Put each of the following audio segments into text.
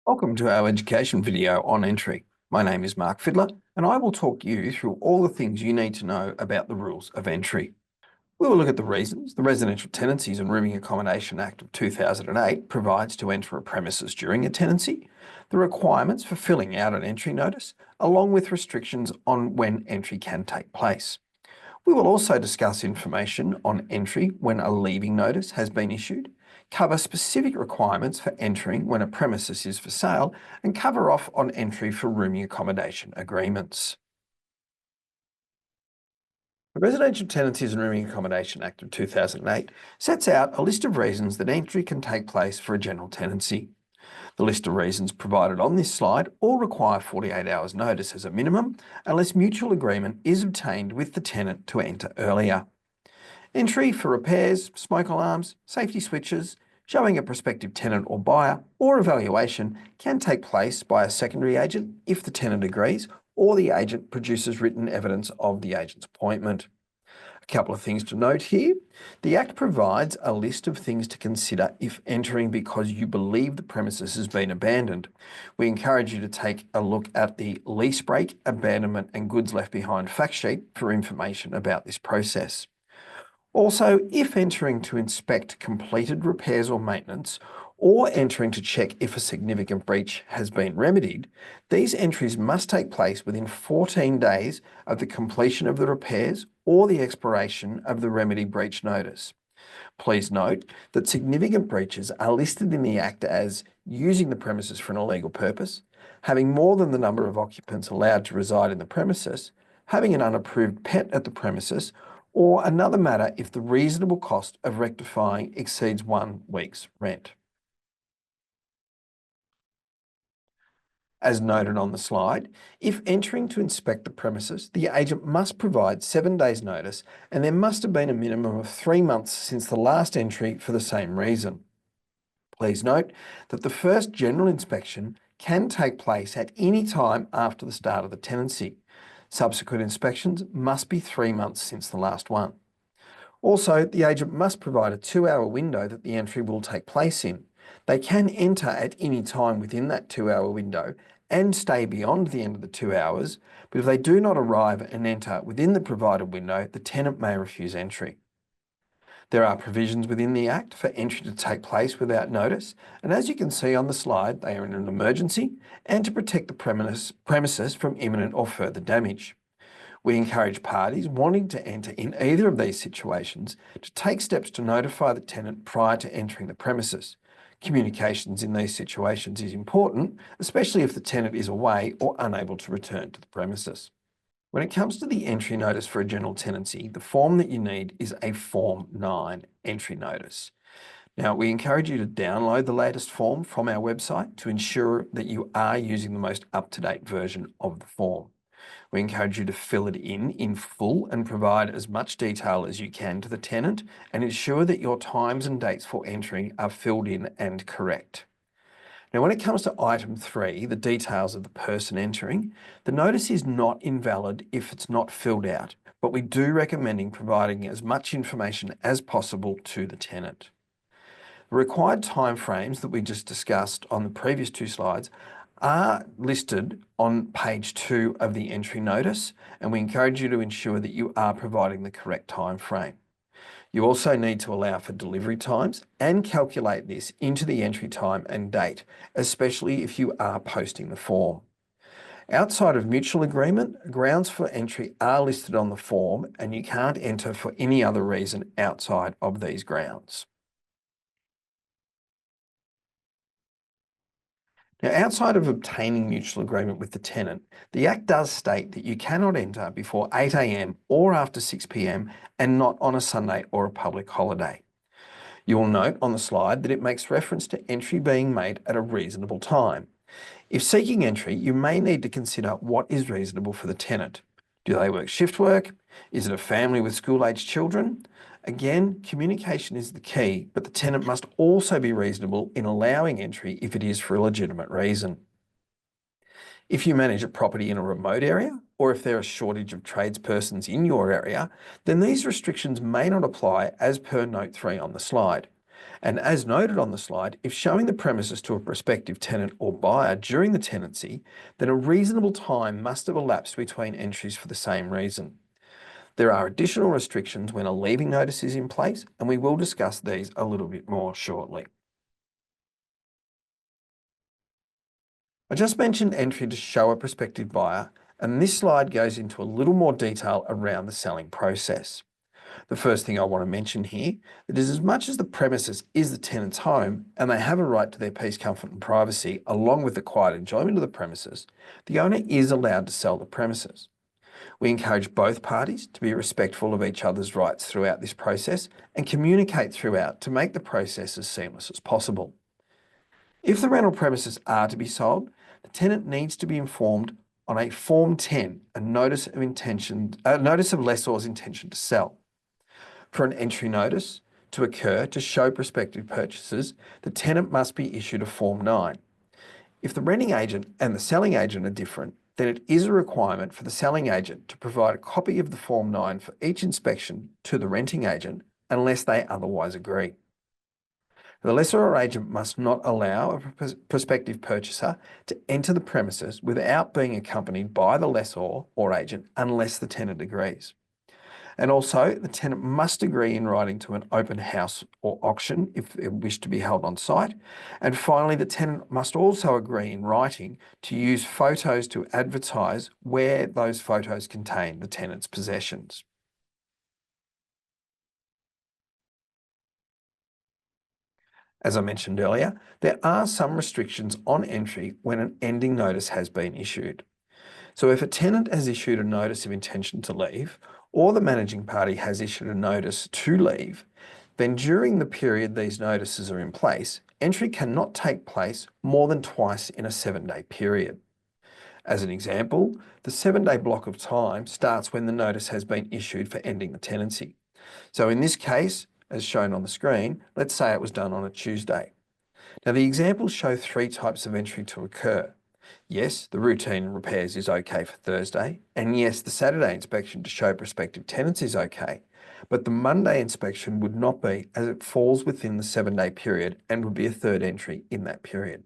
Welcome to our education video on entry. My name is Mark Fiddler, and I will talk you through all the things you need to know about the rules of entry. We will look at the reasons the Residential Tenancies and Rooming Accommodation Act of 2008 provides to enter a premises during a tenancy, the requirements for filling out an entry notice, along with restrictions on when entry can take place. We will also discuss information on entry when a leaving notice has been issued, cover specific requirements for entering when a premises is for sale, and cover off on entry for rooming accommodation agreements. The Residential Tenancies and Rooming Accommodation Act of 2008 sets out a list of reasons that entry can take place for a general tenancy. The list of reasons provided on this slide all require 48 hours notice as a minimum, unless mutual agreement is obtained with the tenant to enter earlier. Entry for repairs, smoke alarms, safety switches, showing a prospective tenant or buyer, or evaluation can take place by a secondary agent if the tenant agrees or the agent produces written evidence of the agent's appointment. A couple of things to note here. The Act provides a list of things to consider if entering because you believe the premises has been abandoned. We encourage you to take a look at the lease break, abandonment and goods left behind fact sheet for information about this process. Also, if entering to inspect completed repairs or maintenance, or entering to check if a significant breach has been remedied, these entries must take place within 14 days of the completion of the repairs or the expiration of the remedy breach notice. Please note that significant breaches are listed in the Act as using the premises for an illegal purpose, having more than the number of occupants allowed to reside in the premises, having an unapproved pet at the premises, or another matter if the reasonable cost of rectifying exceeds 1 week's rent. As noted on the slide, if entering to inspect the premises, the agent must provide 7 days' notice and there must have been a minimum of 3 months since the last entry for the same reason. Please note that the first general inspection can take place at any time after the start of the tenancy. Subsequent inspections must be 3 months since the last one. Also, the agent must provide a 2-hour window that the entry will take place in. They can enter at any time within that 2-hour window and stay beyond the end of the 2 hours, but if they do not arrive and enter within the provided window, the tenant may refuse entry. There are provisions within the Act for entry to take place without notice, and as you can see on the slide, they are in an emergency and to protect the premises from imminent or further damage. We encourage parties wanting to enter in either of these situations to take steps to notify the tenant prior to entering the premises. Communications in these situations is important, especially if the tenant is away or unable to return to the premises. When it comes to the entry notice for a general tenancy, the form that you need is a Form 9 entry notice. Now, we encourage you to download the latest form from our website to ensure that you are using the most up-to-date version of the form. We encourage you to fill it in full and provide as much detail as you can to the tenant and ensure that your times and dates for entering are filled in and correct. Now, when it comes to item 3, the details of the person entering, the notice is not invalid if it's not filled out, but we do recommend providing as much information as possible to the tenant. The required timeframes that we just discussed on the previous 2 slides are listed on page 2 of the entry notice, and we encourage you to ensure that you are providing the correct time frame. You also need to allow for delivery times and calculate this into the entry time and date, especially if you are posting the form. Outside of mutual agreement, grounds for entry are listed on the form and you can't enter for any other reason outside of these grounds. Now, outside of obtaining mutual agreement with the tenant, the Act does state that you cannot enter before 8 a.m. or after 6 p.m. and not on a Sunday or a public holiday. You will note on the slide that it makes reference to entry being made at a reasonable time. If seeking entry, you may need to consider what is reasonable for the tenant. Do they work shift work? Is it a family with school-aged children? Again, communication is the key, but the tenant must also be reasonable in allowing entry if it is for a legitimate reason. If you manage a property in a remote area, or if there is a shortage of tradespersons in your area, then these restrictions may not apply as per note 3 on the slide. And as noted on the slide, if showing the premises to a prospective tenant or buyer during the tenancy, then a reasonable time must have elapsed between entries for the same reason. There are additional restrictions when a leaving notice is in place, and we will discuss these a little bit more shortly. I just mentioned entry to show a prospective buyer, and this slide goes into a little more detail around the selling process. The first thing I want to mention here is as much as the premises is the tenant's home and they have a right to their peace, comfort and privacy along with the quiet enjoyment of the premises, the owner is allowed to sell the premises. We encourage both parties to be respectful of each other's rights throughout this process and communicate throughout to make the process as seamless as possible. If the rental premises are to be sold, the tenant needs to be informed on a Form 10, a notice of lessor's intention to sell. For an entry notice to occur to show prospective purchasers, the tenant must be issued a Form 9. If the renting agent and the selling agent are different, then it is a requirement for the selling agent to provide a copy of the Form 9 for each inspection to the renting agent unless they otherwise agree. The lessor or agent must not allow a prospective purchaser to enter the premises without being accompanied by the lessor or agent unless the tenant agrees. And also, the tenant must agree in writing to an open house or auction if it wished to be held on site. And finally, the tenant must also agree in writing to use photos to advertise where those photos contain the tenant's possessions. As I mentioned earlier, there are some restrictions on entry when an ending notice has been issued. So if a tenant has issued a notice of intention to leave, or the managing party has issued a notice to leave, then during the period these notices are in place, entry cannot take place more than twice in a 7-day period. As an example, the 7-day block of time starts when the notice has been issued for ending the tenancy. So in this case, as shown on the screen, let's say it was done on a Tuesday. Now the examples show 3 types of entry to occur. Yes, the routine repairs is okay for Thursday, and yes, the Saturday inspection to show prospective tenants is okay, but the Monday inspection would not be as it falls within the 7-day period and would be a third entry in that period.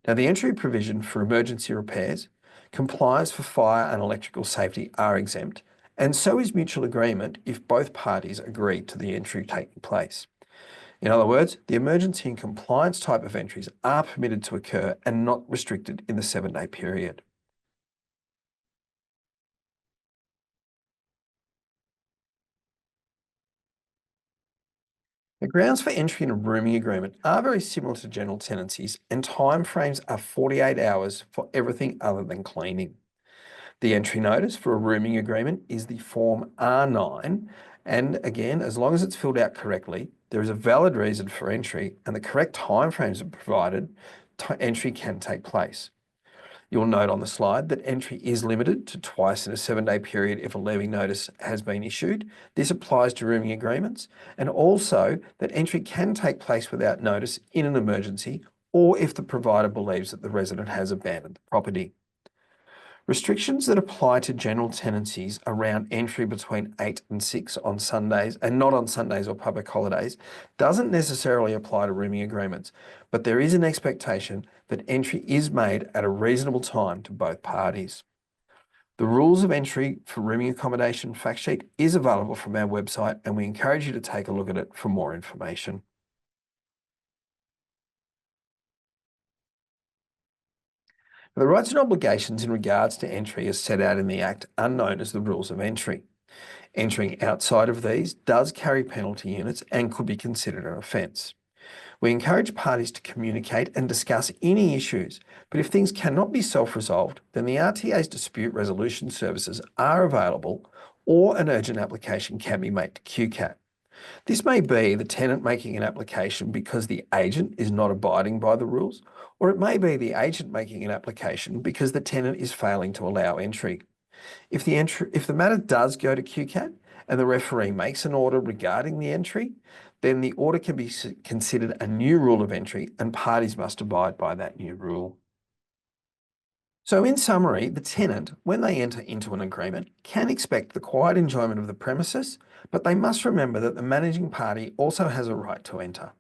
Now the entry provision for emergency repairs, compliance for fire and electrical safety are exempt, and so is mutual agreement if both parties agree to the entry taking place. In other words, the emergency and compliance type of entries are permitted to occur and not restricted in the 7-day period. The grounds for entry in a rooming agreement are very similar to general tenancies, and timeframes are 48 hours for everything other than cleaning. The entry notice for a rooming agreement is the Form R9, and again, as long as it's filled out correctly, there is a valid reason for entry and the correct timeframes are provided, entry can take place. You'll note on the slide that entry is limited to twice in a 7-day period if a leaving notice has been issued. This applies to rooming agreements, and also that entry can take place without notice in an emergency or if the provider believes that the resident has abandoned the property. Restrictions that apply to general tenancies around entry between 8 and 6 on Sundays and not on Sundays or public holidays doesn't necessarily apply to rooming agreements, but there is an expectation that entry is made at a reasonable time to both parties. The rules of entry for rooming accommodation fact sheet is available from our website, and we encourage you to take a look at it for more information. The rights and obligations in regards to entry as set out in the Act are known as the rules of entry. Entering outside of these does carry penalty units and could be considered an offence. We encourage parties to communicate and discuss any issues, but if things cannot be self-resolved, then the RTA's dispute resolution services are available, or an urgent application can be made to QCAT. This may be the tenant making an application because the agent is not abiding by the rules, or it may be the agent making an application because the tenant is failing to allow entry. If the matter does go to QCAT and the referee makes an order regarding the entry, then the order can be considered a new rule of entry and parties must abide by that new rule. So in summary, the tenant, when they enter into an agreement, can expect the quiet enjoyment of the premises, but they must remember that the managing party also has a right to enter.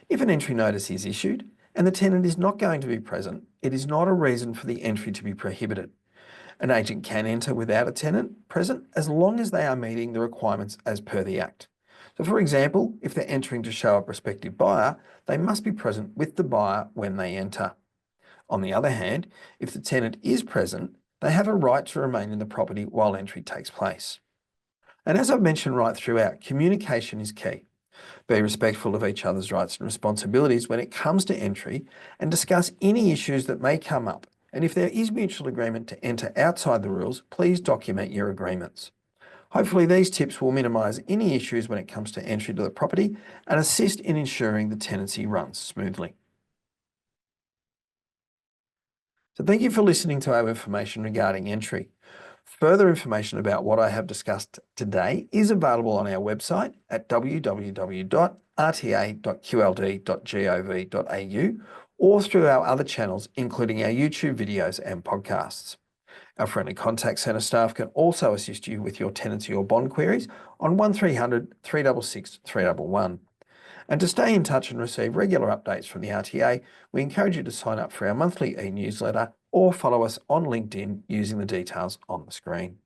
If an entry notice is issued and the tenant is not going to be present, it is not a reason for the entry to be prohibited. An agent can enter without a tenant present as long as they are meeting the requirements as per the Act. So for example, if they're entering to show a prospective buyer, they must be present with the buyer when they enter. On the other hand, if the tenant is present, they have a right to remain in the property while entry takes place. And as I've mentioned right throughout, communication is key. Be respectful of each other's rights and responsibilities when it comes to entry and discuss any issues that may come up. And if there is mutual agreement to enter outside the rules, please document your agreements. Hopefully these tips will minimise any issues when it comes to entry to the property and assist in ensuring the tenancy runs smoothly. So thank you for listening to our information regarding entry. Further information about what I have discussed today is available on our website at www.rta.qld.gov.au or through our other channels, including our YouTube videos and podcasts. Our friendly contact centre staff can also assist you with your tenancy or bond queries on 1300 366 311. And to stay in touch and receive regular updates from the RTA, we encourage you to sign up for our monthly e-newsletter or follow us on LinkedIn using the details on the screen.